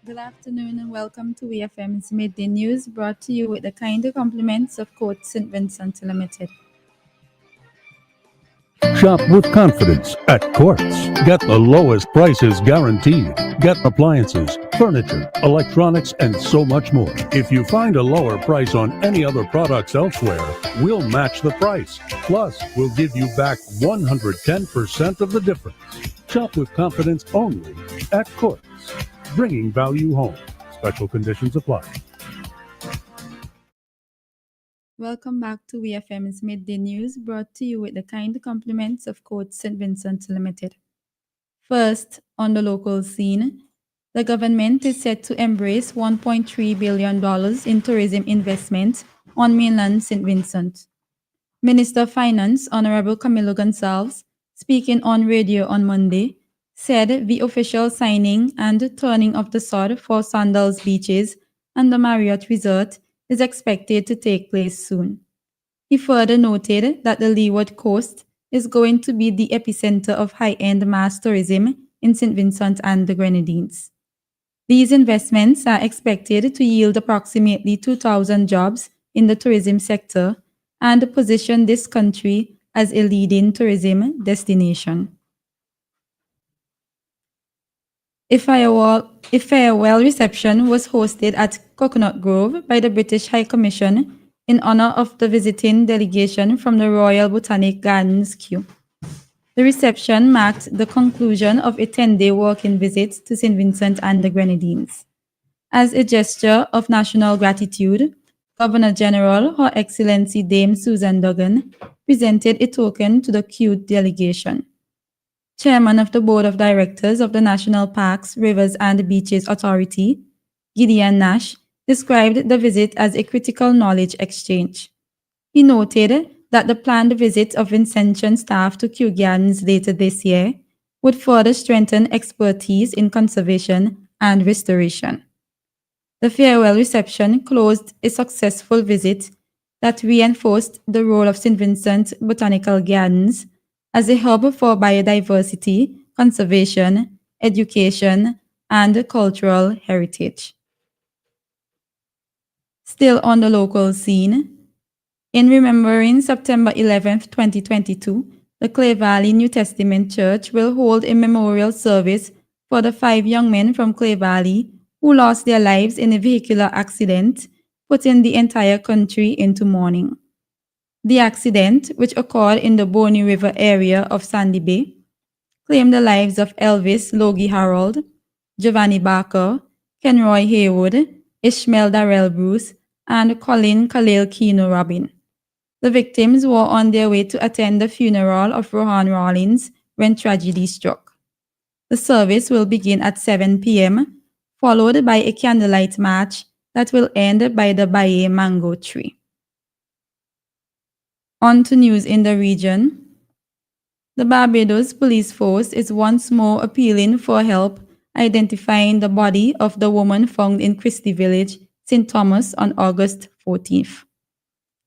Good afternoon and welcome to WFM's Midday News, brought to you with the kind compliments of Court St. Vincent Limited. Shop with confidence at Quartz. Get the lowest prices guaranteed. Get appliances, furniture, electronics, and so much more. If you find a lower price on any other products elsewhere, we'll match the price. Plus, we'll give you back 110% of the difference. Shop with confidence only at Quartz. Bringing value home. Special conditions apply. Welcome back to WFM's Midday News, brought to you with the kind compliments of Court St. Vincent Limited. First, on the local scene, the government is set to embrace $1.3 billion in tourism investment on mainland St. Vincent. Minister of Finance, Honorable Camilo Gonçalves, speaking on radio on Monday, said the official signing and turning of the sod for Sandals Beaches and the Marriott Resort is expected to take place soon. He further noted that the Leeward Coast is going to be the epicenter of high-end mass tourism in St. Vincent and the Grenadines. These investments are expected to yield approximately 2,000 jobs in the tourism sector and position this country as a leading tourism destination. A farewell reception was hosted at Coconut Grove by the British High Commission in honor of the visiting delegation from the Royal Botanic Gardens Kew. The reception marked the conclusion of a 10-day working visit to St. Vincent and the Grenadines. As a gesture of national gratitude, Governor General Her Excellency Dame Susan Duggan presented a token to the Kew delegation. Chairman of the Board of Directors of the National Parks, Rivers and Beaches Authority, Gideon Nash, described the visit as a critical knowledge exchange. He noted that the planned visit of Vincentian staff to Kew Gardens later this year would further strengthen expertise in conservation and restoration. The farewell reception closed a successful visit that reinforced the role of St. Vincent Botanical Gardens as a hub for biodiversity, conservation, education, and cultural heritage. Still on the local scene, in remembering September 11, 2022, the Clay Valley New Testament Church will hold a memorial service for the 5 young men from Clay Valley who lost their lives in a vehicular accident, putting the entire country into mourning. The accident, which occurred in the Bonny River area of Sandy Bay, claimed the lives of Elvis Logie Harold, Giovanni Barker, Kenroy Haywood, Ishmael Darrell Bruce, and Colin Khalil Keno Robin. The victims were on their way to attend the funeral of Rohan Rawlins when tragedy struck. The service will begin at 7 p.m., followed by a candlelight march that will end by the Baye Mango Tree. On to news in the region. The Barbados Police Force is once more appealing for help identifying the body of the woman found in Christie Village, St. Thomas on August 14th.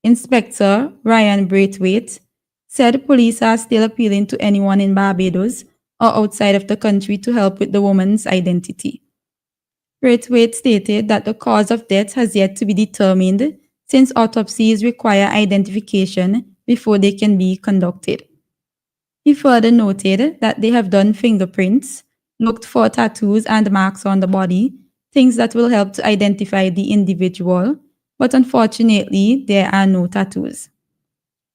Inspector Ryan Braithwaite said police are still appealing to anyone in Barbados or outside of the country to help with the woman's identity. Braithwaite stated that the cause of death has yet to be determined since autopsies require identification before they can be conducted. He further noted that they have done fingerprints, looked for tattoos and marks on the body, things that will help to identify the individual, but unfortunately, there are no tattoos.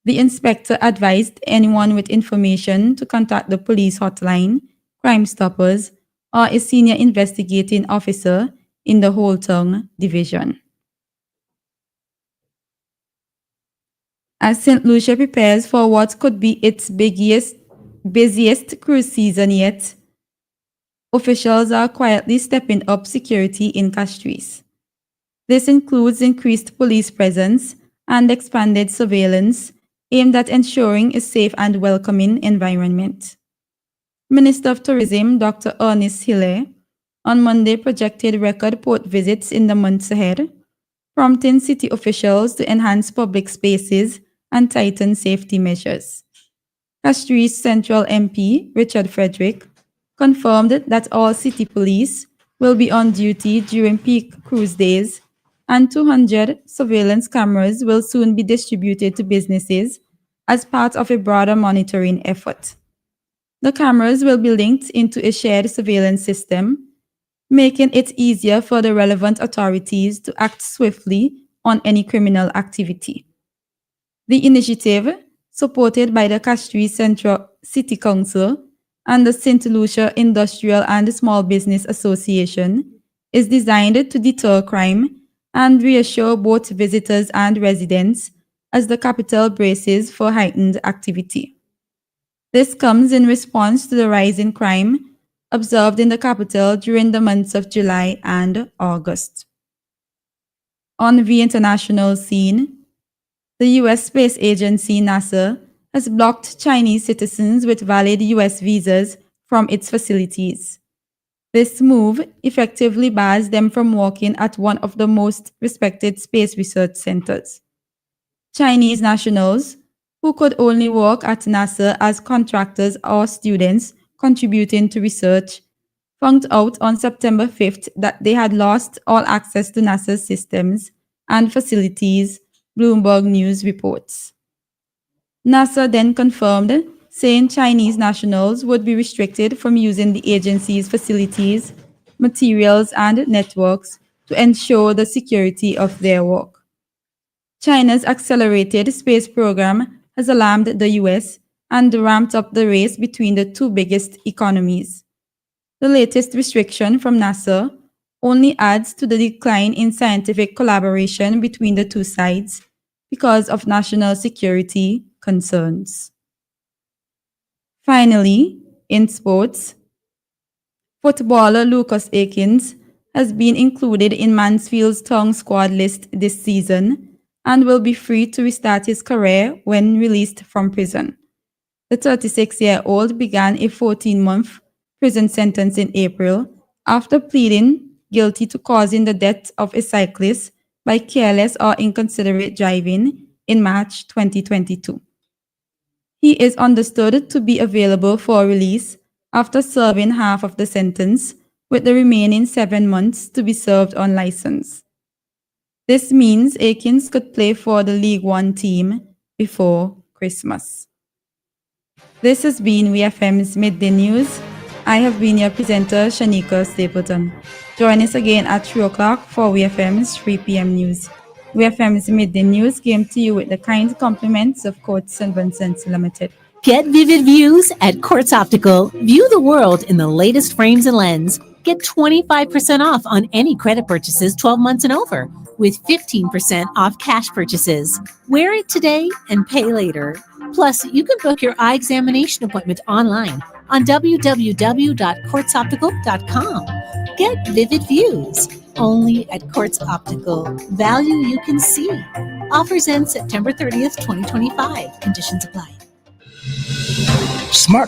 The inspector advised anyone with information to contact the police hotline, Crime Stoppers, or a senior investigating officer in the Holtung Division. As St. Lucia prepares for what could be its busiest cruise season yet, officials are quietly stepping up security in Castries. This includes increased police presence and expanded surveillance aimed at ensuring a safe and welcoming environment. Minister of Tourism Dr. Ernest Hiller on Monday projected record port visits in the months ahead, prompting city officials to enhance public spaces and tighten safety measures. Castries Central MP Richard Frederick confirmed that all city police, will be on duty during peak cruise days, and 200 surveillance cameras will soon be distributed to businesses as part of a broader monitoring effort. The cameras will be linked into a shared surveillance system, making it easier for the relevant authorities to act swiftly on any criminal activity. The initiative, supported by the Castries Central City Council and the St. Lucia Industrial and Small Business Association, is designed to deter crime and reassure both visitors and residents as the capital braces for heightened activity. This comes in response to the rise in crime observed in the capital during the months of July and August. On the international scene, the U.S. Space Agency NASA has blocked Chinese citizens with valid U.S. visas from its facilities. This move effectively bars them from working at one of the most respected space research centers. Chinese nationals who could only work at NASA as contractors or students contributing to research found out on September 5th that they had lost all access to NASA's systems and facilities, Bloomberg News reports. NASA then confirmed, saying Chinese nationals would be restricted from using the agency's facilities, materials, and networks to ensure the security of their work. China's accelerated space program has alarmed the US and ramped up the race between the two biggest economies. The latest restriction from NASA only adds to the decline in scientific collaboration between the two sides because of national security concerns. Finally, in sports, footballer Lucas Akins has been included in Mansfield's Town squad list this season and will be free to restart his career when released from prison. The 36-year-old began a 14-month prison sentence in April after pleading guilty to causing the death of a cyclist by careless or inconsiderate driving in March 2022. He is understood to be available for release after serving half of the sentence, with the remaining 7 months to be served on license. This means Akins could play for the League One team before Christmas. This has been WeFM's Midday News. I have been your presenter, Shanika Stapleton. Join us again at 3 o'clock for WeFM's 3 p.m. news. WeFM's Midday News came to you with the kind compliments of Courts and Vincent Limited. Get vivid views at Quartz Optical. View the world in the latest frames and lens. Get 25% off on any credit purchases 12 months and over, with 15% off cash purchases. Wear it today and pay later. Plus, you can book your eye examination appointment online on www.quartzoptical.com. Get vivid views only at Quartz Optical. Value you can see. Offers end September 30th, 2025. Conditions apply. Smart